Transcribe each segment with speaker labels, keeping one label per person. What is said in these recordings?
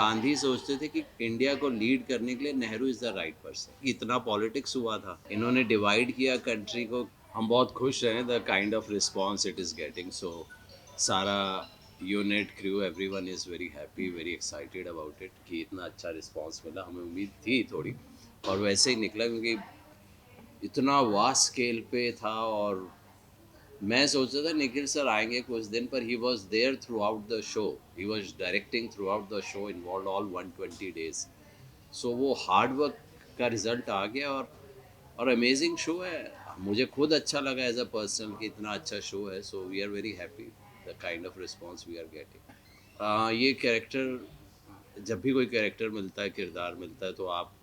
Speaker 1: गांधी सोचते थे कि इंडिया को लीड करने के लिए Nehru is the right person. इतना पॉलिटिक्स हुआ था, इन्होंने डिवाइड किया कंट्री को। हम बहुत खुश हैं the kind of response it is getting. So सारा unit crew everyone is very happy, very excited about it कि इतना अच्छा रिस्पॉन्स मिला। हमें उम्मीद थी थोड़ी, और वैसे ही निकला, क्योंकि इतना वास्ट स्केल पे था। और मैं सोचता था निखिल सर आएंगे कुछ दिन, पर he was there throughout the show. He was directing throughout the show, involve all 120 days. So वो हार्ड वर्क का रिजल्ट आ गया। और अमेजिंग शो है। मुझे खुद अच्छा लगा एज अ पर्सन कि इतना अच्छा शो है। So we are very happy the kind of response we are getting. ये कैरेक्टर, जब भी कोई कैरेक्टर मिलता है, किरदार मिलता है, तो आप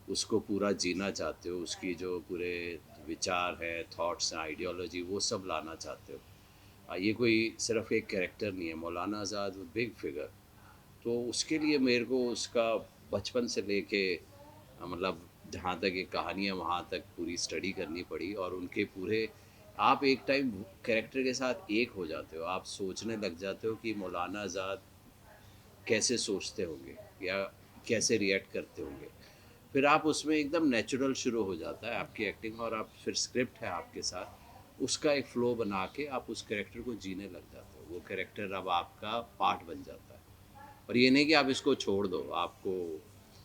Speaker 1: उसको पूरा जीना चाहते हो। उसकी जो पूरे विचार हैं, थॉट्स हैं, आइडियोलॉजी, वो सब लाना चाहते हो। ये कोई सिर्फ एक कैरेक्टर नहीं है। मौलाना आज़ाद बिग फिगर, तो उसके लिए मेरे को उसका बचपन से लेके मतलब जहाँ तक ये कहानी है वहाँ तक पूरी स्टडी करनी पड़ी। और उनके पूरे, आप एक टाइम कैरेक्टर के साथ एक हो जाते हो। आप सोचने लग जाते हो कि मौलाना आज़ाद कैसे सोचते होंगे या कैसे रिएक्ट करते होंगे। फिर आप उसमें एकदम नेचुरल शुरू हो जाता है आपकी एक्टिंग। और आप फिर स्क्रिप्ट है आपके साथ, उसका एक फ़्लो बना के आप उस कैरेक्टर को जीने लग जाते हो। वो कैरेक्टर अब आपका पार्ट बन जाता है। और ये नहीं कि आप इसको छोड़ दो, आपको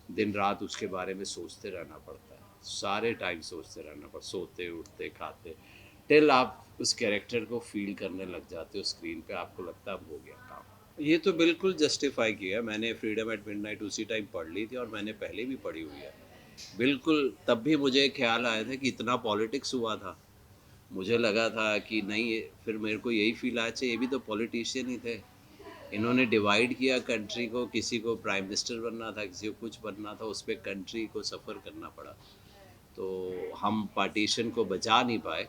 Speaker 1: दिन रात उसके बारे में सोचते रहना पड़ता है। सारे टाइम सोचते रहना पड़ता, सोते उठते खाते, टिल आप उस कैरेक्टर को फील करने लग जाते हो स्क्रीन पे। आपको लगता है अब हो गया काम। ये तो बिल्कुल जस्टिफाई किया। मैंने फ्रीडम एट मिडनाइट उसी टाइम पढ़ ली थी, और मैंने पहले भी पढ़ी हुई है। बिल्कुल, तब भी मुझे ख्याल आया था कि इतना पॉलिटिक्स हुआ था। मुझे लगा था कि नहीं, फिर मेरे को यही फील आया, अच्छा ये भी तो पॉलिटिशियन ही थे। इन्होंने डिवाइड किया कंट्री को, किसी को प्राइम मिनिस्टर बनना था, किसी को कुछ बनना था, उस पर कंट्री को सफ़र करना पड़ा। तो हम पार्टीशन को बचा नहीं पाए।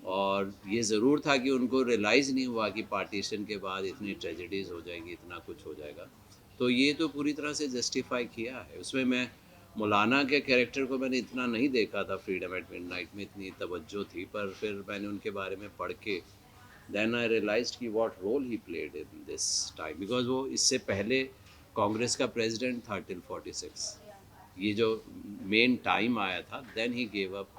Speaker 1: और ये ज़रूर था कि उनको रियलाइज़ नहीं हुआ कि पार्टीशन के बाद इतनी ट्रेजेडीज़ हो जाएंगी, इतना कुछ हो जाएगा। तो ये तो पूरी तरह से जस्टिफाई किया है। उसमें मैं मौलाना के कैरेक्टर को मैंने इतना नहीं देखा था फ्रीडम एट मिडनाइट में, इतनी तवज्जो थी। पर फिर मैंने उनके बारे में पढ़ के देन आई रियलाइज्ड कि what role he played in this time, because वो इससे पहले कांग्रेस का प्रेसिडेंट था टिल 46। ये जो मेन टाइम आया था, देन ही गेव अप।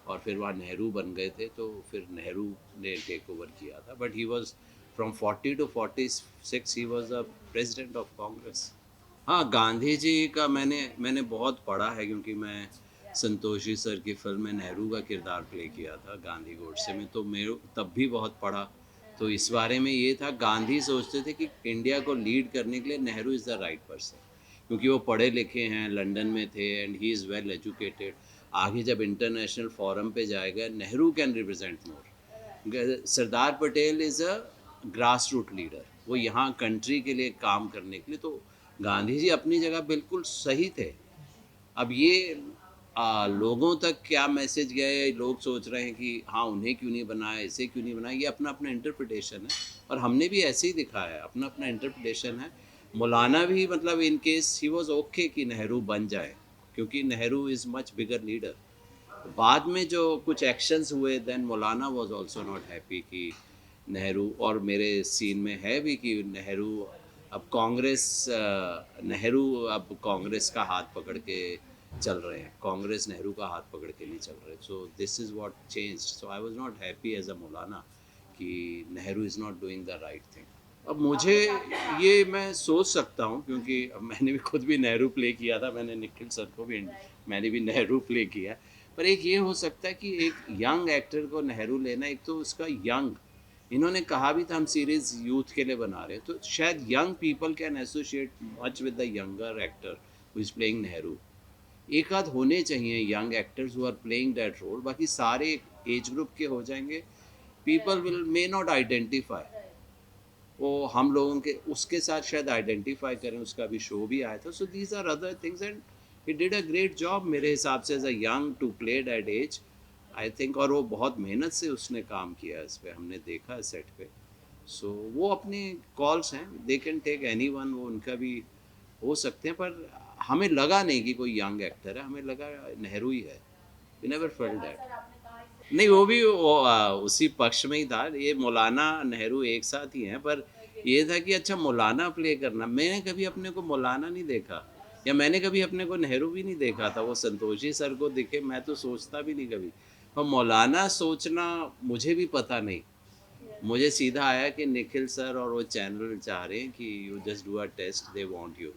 Speaker 1: और फिर वहाँ नेहरू बन गए थे, तो फिर नेहरू ने टेक ओवर किया था। But he was from 40 to 46 he was the president of Congress. हाँ, गांधी जी का मैंने बहुत पढ़ा है, क्योंकि मैं संतोषी सर की फिल्म में नेहरू का किरदार प्ले किया था गांधी गोडसे में। तो मेरे तब भी बहुत पढ़ा। तो इस बारे में ये था, गांधी सोचते थे कि इंडिया को लीड करने के लिए Nehru is the right person, क्योंकि वो पढ़े लिखे हैं, लंदन में थे, and he is well educated. आगे जब इंटरनेशनल फोरम पे जाएगा, Nehru can represent more. Sardar Patel is a grass root leader, वो यहाँ कंट्री के लिए काम करने के लिए। तो गांधी जी अपनी जगह बिल्कुल सही थे। अब ये लोगों तक क्या मैसेज गया है, लोग सोच रहे हैं कि हाँ उन्हें क्यों नहीं बनाया, इसे क्यों नहीं बनाया, ये अपना अपना इंटरप्रिटेशन है। और हमने भी ऐसे ही दिखाया है, अपना अपना इंटरप्रिटेशन है। मौलाना भी मतलब in case he was okay कि नेहरू बन जाए, क्योंकि Nehru is much bigger leader. बाद में जो कुछ एक्शंस हुए, then Maulana was also not happy कि नेहरू, और मेरे सीन में है भी कि नेहरू अब कांग्रेस, नेहरू अब कांग्रेस का हाथ पकड़ के चल रहे हैं, कांग्रेस नेहरू का हाथ पकड़ के नहीं चल रहे। So this is what changed. So I was not happy as a Maulana कि Nehru is not doing the right thing. अब मुझे ये मैं सोच सकता हूँ, क्योंकि अब मैंने भी खुद भी नेहरू प्ले किया था, मैंने निखिल सर को भी, मैंने भी नेहरू प्ले किया। पर एक ये हो सकता है कि एक यंग एक्टर को नेहरू लेना, एक तो उसका यंग, इन्होंने कहा भी था हम सीरीज़ यूथ के लिए बना रहे हैं, तो शायद young people can associate much with the younger actor who is playing Nehru. एक आध होने चाहिए young actors who are playing that role, बाकी सारे एज ग्रुप के हो जाएंगे। People will may not identify, वो हम लोगों के उसके साथ शायद आइडेंटिफाई करें। उसका भी शो भी आया था। So these are other things, and he did a great job मेरे हिसाब से as a young to play that age, I think. और वो बहुत मेहनत से उसने काम किया इस पर, हमने देखा है सेट पे। सो वो अपने कॉल्स हैं, they can take any one, वो उनका भी हो सकते हैं। पर हमें लगा नहीं कि कोई यंग एक्टर है, हमें लगा नेहरू ही है। We never felt that. नहीं, वो भी उसी पक्ष में ही था। ये मौलाना नेहरू एक साथ ही हैं, पर ये था कि अच्छा मौलाना प्ले करना, मैंने कभी अपने को मौलाना नहीं देखा या मैंने कभी अपने को नेहरू भी नहीं देखा था। वो संतोषी सर को दिखे मैं तो सोचता भी नहीं कभी। और मौलाना सोचना मुझे भी पता नहीं। मुझे सीधा आया कि निखिल सर और वो चैनल चाह रहे हैं कि you just do a test, they want you.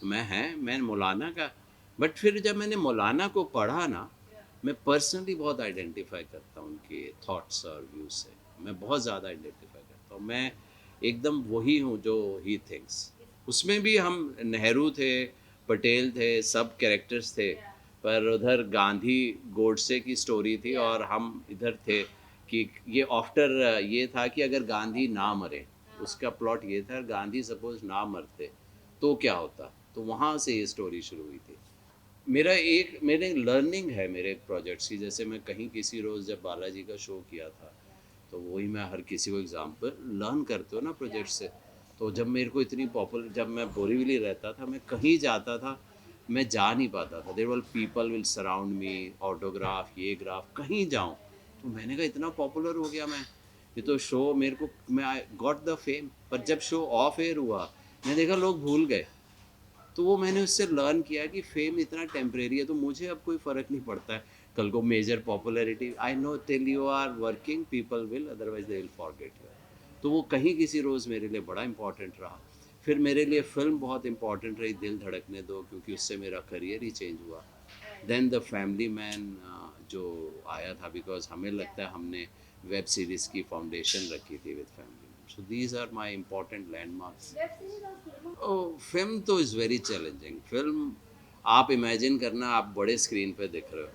Speaker 1: मैं मौलाना का, बट फिर जब मैंने मौलाना को पढ़ा ना, मैं पर्सनली बहुत आइडेंटिफाई करता हूँ उनके थॉट्स और व्यूज से। मैं बहुत ज़्यादा आइडेंटिफाई करता हूँ। मैं एकदम वही हूँ जो ही थिंक्स। उसमें भी हम नेहरू थे, पटेल थे, सब कैरेक्टर्स थे। पर उधर गांधी गोडसे की स्टोरी थी और हम इधर थे कि ये आफ्टर ये था कि अगर गांधी ना मरे, उसका प्लॉट ये था गांधी सपोज ना मरते तो क्या होता। तो वहाँ से ये स्टोरी शुरू हुई थी। मेरे लर्निंग है मेरे प्रोजेक्ट्स की। जैसे मैं कहीं किसी रोज़ जब बालाजी का शो किया था, तो वही मैं हर किसी को एग्जाम्पल लर्न करते हो ना प्रोजेक्ट से। तो जब मेरे को इतनी पॉपुलर, जब मैं बोरीवली रहता था, मैं कहीं जाता था, मैं जा नहीं पाता था। There were people will surround me, autograph, ये ग्राफ, कहीं जाऊँ। तो मैंने कहा इतना पॉपुलर हो गया मैं, ये तो शो मेरे को, मैं आई गॉट द फेम। पर जब शो ऑफ एयर हुआ, मैंने देखा लोग भूल गए। तो वो मैंने उससे लर्न किया कि फेम इतना टेम्परेरी है, तो मुझे अब कोई फ़र्क नहीं पड़ता है। कल को major popularity, I know till you are working people will, otherwise they will forget you. तो वो कहीं किसी रोज़ मेरे लिए बड़ा इंपॉर्टेंट रहा। फिर मेरे लिए फ़िल्म बहुत इंपॉर्टेंट रही, दिल धड़कने दो, क्योंकि उससे मेरा करियर ही चेंज हुआ। देन द फैमिली मैन जो आया था, बिकॉज हमें लगता है हमने वेब सीरीज़ की फाउंडेशन रखी थी with family. So these are my important landmarks. Film तो इज़ वेरी चैलेंजिंग। फिल्म आप इमेजिन करना, आप बड़े स्क्रीन पे दिख रहे हो,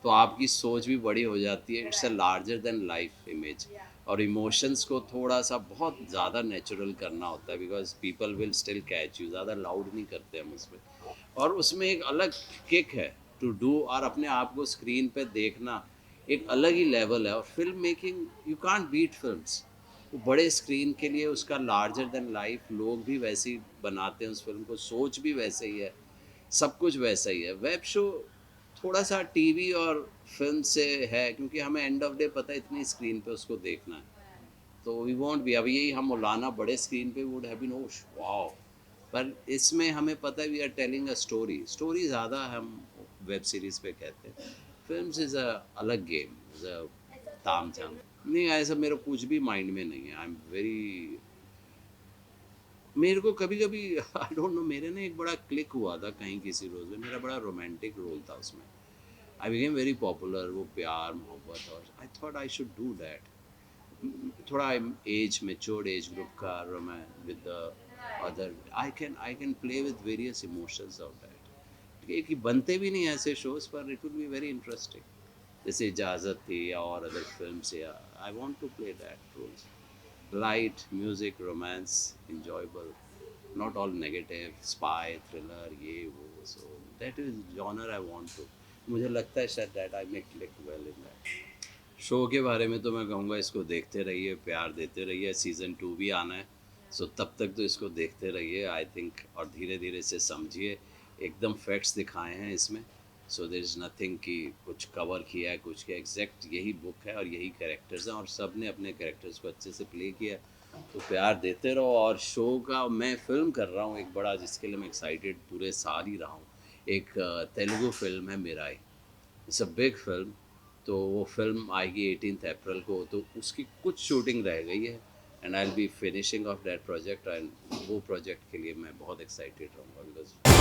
Speaker 1: तो आपकी सोच भी बड़ी हो जाती है। It's a larger than life image. और इमोशंस को थोड़ा सा बहुत ज़्यादा नेचुरल करना होता है, because people will still catch you. ज़्यादा लाउड नहीं करते हम उसमें। और उसमें एक अलग किक है टू डू, और अपने आप को स्क्रीन पे देखना एक अलग ही लेवल है। और film making, you can't beat films. वो बड़े स्क्रीन के लिए उसका लार्जर देन लाइफ, लोग भी वैसे ही बनाते हैं उस फिल्म को, सोच भी वैसे ही है, सब कुछ वैसा ही है। वेब शो थोड़ा सा टीवी और फिल्म से है, क्योंकि हमें एंड ऑफ डे पता है इतनी स्क्रीन पे उसको देखना है। तो वी वॉन्ट बी, अब यही हम मौलाना बड़े स्क्रीन पे would have been oh wow. पर इसमें हमें पता है we are telling a story. Story ज़्यादा हम वेब सीरीज़ पे कहते हैं। फिल्म इज़ अ अलग गेम, इज़ अ ताम झाम। नहीं, ऐसा मेरा कुछ भी माइंड में नहीं है। आई एम वेरी, मेरे को कभी कभी आई डोंट नो, मेरे ना एक बड़ा क्लिक हुआ था कहीं किसी रोज़ में, मेरा बड़ा रोमांटिक रोल था उसमें। आई बिकेम वेरी पॉपुलर, वो प्यार मोहब्बत, और I thought I should do that. थोड़ा एज मेच्योर्ड एज ग्रुप का romance with the other, I can play with various emotions of that. कि बनते भी नहीं ऐसे शोज, पर it will be very interesting. जैसे इजाज़त थी या और अदर फिल्म से, I want to play that roles. Light music, romance, enjoyable, not all negative, spy, thriller, ये वो। So that is genre I want to, मुझे लगता है शायद that I may click well in that। Show के बारे में तो मैं कहूँगा इसको देखते रहिए, प्यार देते रहिए। सीज़न 2 भी आना है, सो तब तक तो इसको देखते रहिए आई थिंक। और धीरे धीरे इसे समझिए, एकदम फैक्ट्स दिखाए हैं इसमें। सो देयर इज़ नथिंग कि कुछ कवर किया है, कुछ किया, एग्जैक्ट यही बुक है और यही कैरेक्टर्स हैं, और सब ने अपने कैरेक्टर्स को अच्छे से प्ले किया है। तो प्यार देते रहो। और शो का मैं फ़िल्म कर रहा हूँ एक बड़ा, जिसके लिए मैं एक्साइटेड पूरे साल ही रहा हूँ। एक तेलुगु फिल्म है Mirae, it's a big film. तो वो फिल्म आएगी 18 अप्रैल को, तो उसकी कुछ शूटिंग रह गई है, and I will be finishing of that project. And वो प्रोजेक्ट के लिए मैं बहुत एक्साइटेड रहूँगा, बिकॉज